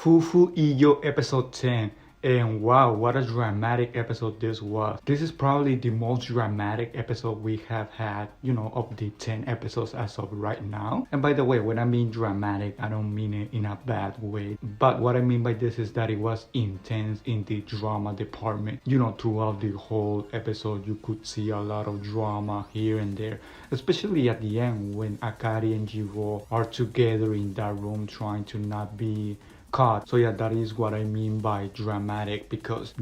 Fuufu Ijou episode 10. And wow, what a dramatic episode this was. This is probably the most dramatic episode we have had, of the 10 episodes as of right now. And by the way, when I mean dramatic, I don't mean it in a bad way. But what I mean by this is that it was intense in the drama department. Throughout the whole episode, you could see a lot of drama here and there. Especially at the end when Akari and Jirou are together in that room trying to not be caught. So yeah, that is what I mean by dramatic, because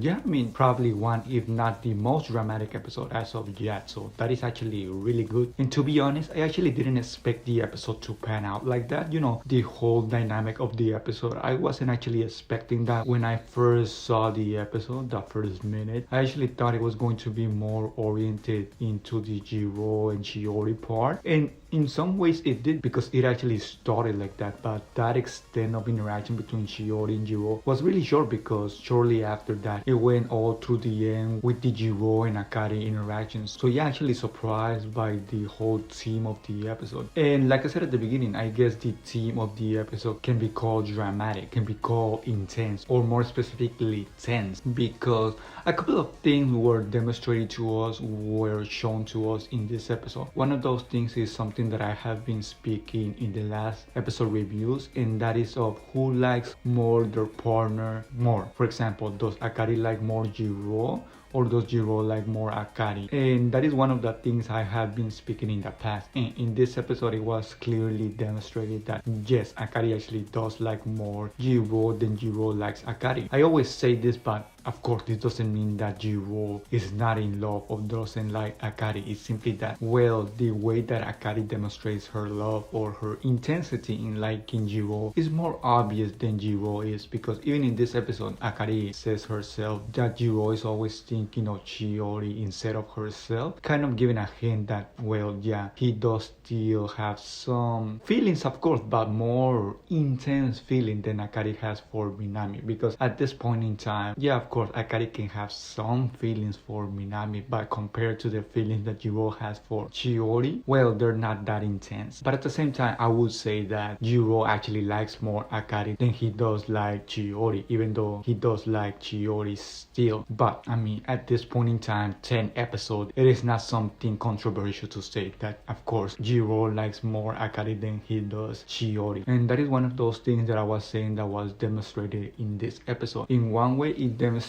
probably one if not the most dramatic episode as of yet. So that is actually really good. And to be honest, I actually didn't expect the episode to pan out like that. The whole dynamic of the episode, I wasn't actually expecting that. When I first saw the episode, the first minute, I actually thought it was going to be more oriented into the Jirou and Shiori part, and in some ways it did, because it actually started like that. But that extent of interaction between Shiori and Jirou was really short, because shortly after that it went all through the end with the Jirou and Akari interactions. So yeah, actually surprised by the whole theme of the episode. And like I said at the beginning, I guess the theme of the episode can be called dramatic, can be called intense, or more specifically tense, because a couple of things were demonstrated to us, were shown to us in this episode. One of those things is something that I have been speaking in the last episode reviews, and that is of who likes more their partner more. For example, does Akari like more Jirou, or does Jirou like more Akari? And that is one of the things I have been speaking in the past. And in this episode, it was clearly demonstrated that yes, Akari actually does like more Jirou than Jirou likes Akari. I always say this, but of course, this doesn't mean that Jirou is not in love or doesn't like Akari. It's simply that, well, the way that Akari demonstrates her love or her intensity in liking Jirou is more obvious than Jirou is, because even in this episode, Akari says herself that Jirou is always thinking of Shiori instead of herself, kind of giving a hint that, well, yeah, he does still have some feelings, of course, but more intense feeling than Akari has for Minami, because at this point in time, yeah, of course, Akari can have some feelings for Minami, but compared to the feelings that Jirou has for Shiori, well, they're not that intense. But at the same time, I would say that Jirou actually likes more Akari than he does like Shiori, even though he does like Shiori still. But at this point in time, 10 episodes, it is not something controversial to say that, of course, Jirou likes more Akari than he does Shiori. And that is one of those things that I was saying that was demonstrated in this episode. In one way, it demonstrated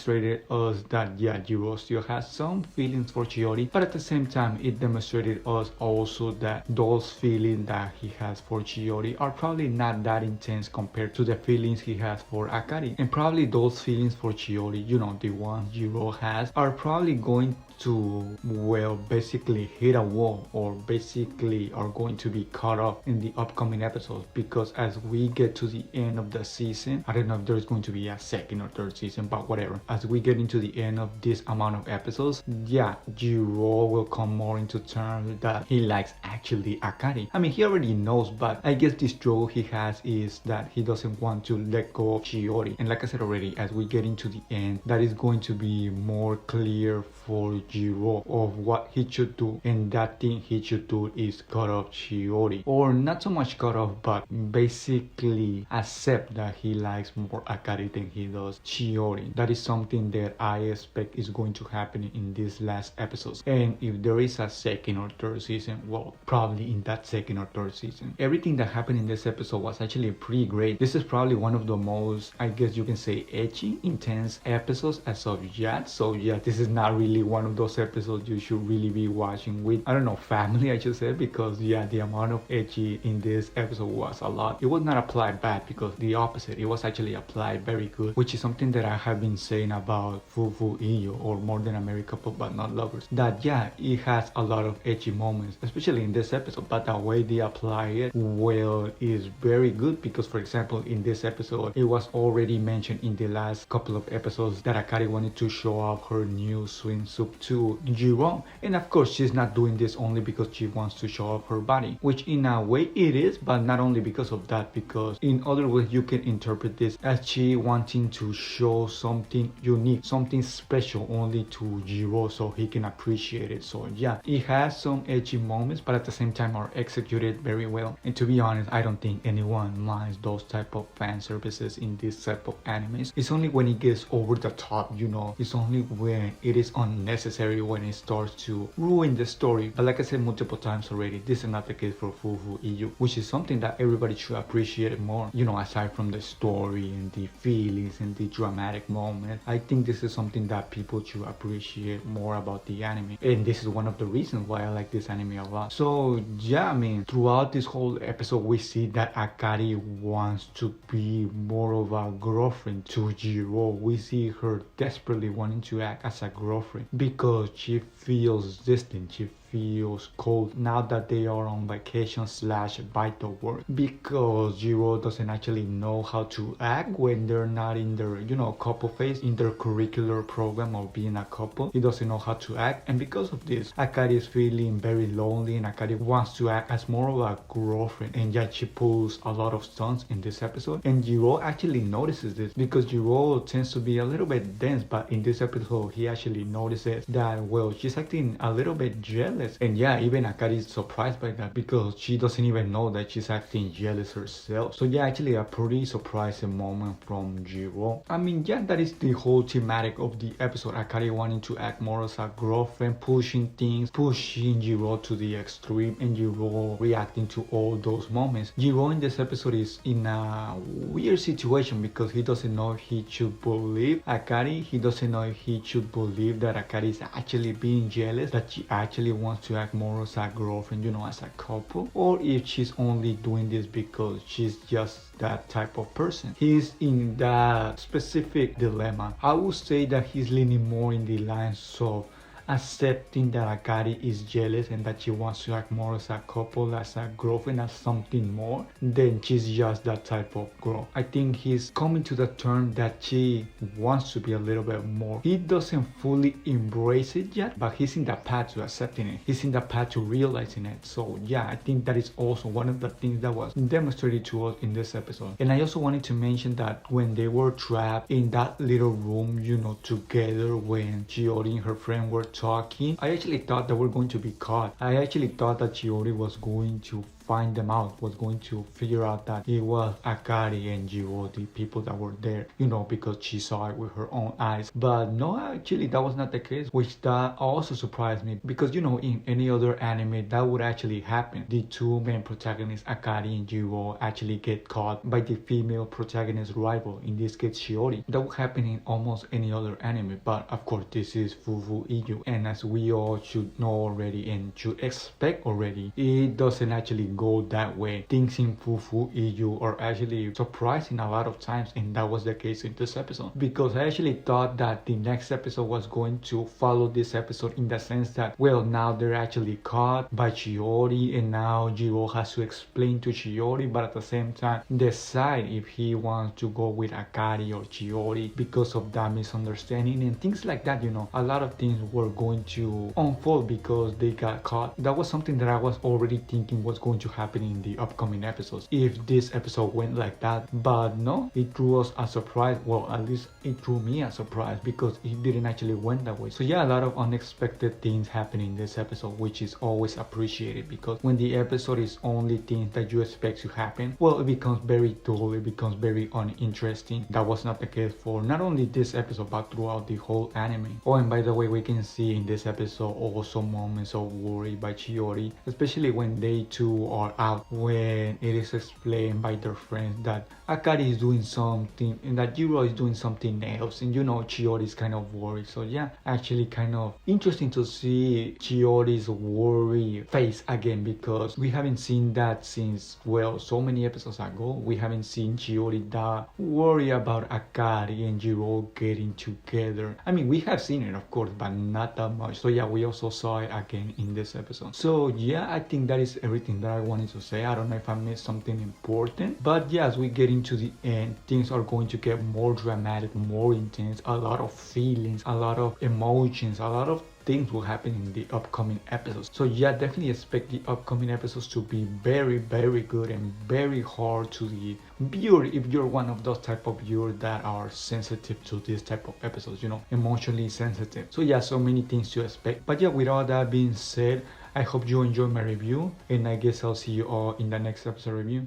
us that yeah, Jirou still has some feelings for Shiori, but at the same time it demonstrated us also that those feelings that he has for Shiori are probably not that intense compared to the feelings he has for Akari. And probably those feelings for Shiori, the ones Jirou has, are probably going to, well, basically hit a wall, or basically are going to be cut off in the upcoming episodes, because as we get to the end of the season, I don't know if there's going to be a second or third season, but whatever, as we get into the end of this amount of episodes, yeah, Jirou will come more into terms that he likes actually Akari. He already knows, but I guess the struggle he has is that he doesn't want to let go of Shiori. And like I said already, as we get into the end, that is going to be more clear for Jirou of what he should do, and that thing he should do is cut off Shiori, or not so much cut off, but basically accept that he likes more Akari than he does Shiori. That is something that I expect is going to happen in these last episodes. And if there is a second or third season, well, probably in that second or third season. Everything that happened in this episode was actually pretty great. This is probably one of the most, I guess you can say, edgy, intense episodes as of yet. So yeah, this is not really one of those episodes you should really be watching with, I don't know, family, I should say, because yeah, the amount of edgy in this episode was a lot. It was not applied bad, because the opposite, it was actually applied very good, which is something that I have been saying about Fuufu Ijou, or More Than a Married Couple But Not Lovers, that yeah, it has a lot of edgy moments, especially in this episode, but the way they apply it, well, is very good, because for example, in this episode, it was already mentioned in the last couple of episodes that Akari wanted to show off her new swimsuit to Jirou. And of course, she's not doing this only because she wants to show off her body, which in a way it is, but not only because of that, because in other ways you can interpret this as she wanting to show something unique, something special only to Jirou so he can appreciate it. So yeah, it has some edgy moments, but at the same time are executed very well. And to be honest, I don't think anyone minds those type of fan services in this type of animes. It's only when it gets over the top, you know, it's only when it is unnecessary, when it starts to ruin the story. But like I said multiple times already, this is not the case for Fuufu Ijou, which is something that everybody should appreciate more, you know, aside from the story and the feelings and the dramatic moment. I think this is something that people should appreciate more about the anime, and this is one of the reasons why I like this anime a lot. So yeah, I mean, throughout this whole episode we see that Akari wants to be more of a girlfriend to Jirou. We see her desperately wanting to act as a girlfriend because she feels distant, she feels cold now that they are on vacation slash vital work, because Jirou doesn't actually know how to act when they're not in their, you know, couple phase, in their curricular program or being a couple. He doesn't know how to act, and because of this Akari is feeling very lonely, and Akari wants to act as more of a girlfriend, and yet she pulls a lot of stunts in this episode. And Jirou actually notices this because Jirou tends to be a little bit dense, but in this episode he actually notices that, well, she's acting a little bit jealous. And yeah, even Akari is surprised by that because she doesn't even know that she's acting jealous herself. So yeah, actually a pretty surprising moment from Jirou. I mean, yeah, that is the whole thematic of the episode. Akari wanting to act more as a girlfriend, pushing things, pushing Jirou to the extreme, and Jirou reacting to all those moments. Jirou in this episode is in a weird situation because he doesn't know if he should believe Akari. He doesn't know if he should believe that Akari is actually being jealous, that she actually wants to act more as a girlfriend, you know, as a couple, or if she's only doing this because she's just that type of person. He's in that specific dilemma. I would say that he's leaning more in the lines of accepting that Akari is jealous and that she wants to act more as a couple, as a girlfriend, as something more than she's just that type of girl. I think he's coming to the term that she wants to be a little bit more. He doesn't fully embrace it yet, but he's in the path to accepting it. He's in the path to realizing it. So yeah, I think that is also one of the things that was demonstrated to us in this episode. And I also wanted to mention that when they were trapped in that little room, you know, together, when Shiori and her friend were talking, I actually thought they were going to be caught. I actually thought that Shiori was going to find them out, was going to figure out that it was Akari and Jirou, the people that were there, you know, because she saw it with her own eyes. But no, actually that was not the case, which that also surprised me, because you know, in any other anime that would actually happen. The two main protagonists, Akari and Jirou, actually get caught by the female protagonist rival, in this case Shiori. That would happen in almost any other anime, but of course this is Fuufu Ijou, and as we all should know already and should expect already, it doesn't actually go that way. Things in Fuufu Ijou are actually surprising a lot of times, and that was the case in this episode, because I actually thought that the next episode was going to follow this episode, in the sense that, well, now they're actually caught by Shiori, and now Jirou has to explain to Shiori, but at the same time decide if he wants to go with Akari or Shiori because of that misunderstanding and things like that. You know, a lot of things were going to unfold because they got caught. That was something that I was already thinking was going to happen in the upcoming episodes if this episode went like that. But no, it threw us a surprise. Well, at least it threw me a surprise, because it didn't actually went that way. So yeah, a lot of unexpected things happen in this episode, which is always appreciated, because when the episode is only things that you expect to happen, well, it becomes very dull, it becomes very uninteresting. That was not the case for not only this episode but throughout the whole anime. Oh, and by the way, we can see in this episode also moments of worry by Shiori, especially when they two are out, when it is explained by their friends that Akari is doing something and that Jirou is doing something else, and you know, Shiori is kind of worried. So yeah, actually kind of interesting to see Shiori's worry face again, because we haven't seen that since, well, so many episodes ago. We haven't seen Shiori that worry about Akari and Jirou getting together. I mean, we have seen it of course, but not that much. So yeah, we also saw it again in this episode. So yeah, I think that is everything that I wanted to say. I don't know if I missed something important, but yeah, as we get into the end, things are going to get more dramatic, more intense, a lot of feelings, a lot of emotions, a lot of things will happen in the upcoming episodes. So yeah, definitely expect the upcoming episodes to be very, very good and very hard to the viewer if you're one of those type of viewers that are sensitive to this type of episodes, you know, emotionally sensitive. So yeah, so many things to expect. But yeah, with all that being said, I hope you enjoyed my review, and I guess I'll see you all in the next episode review.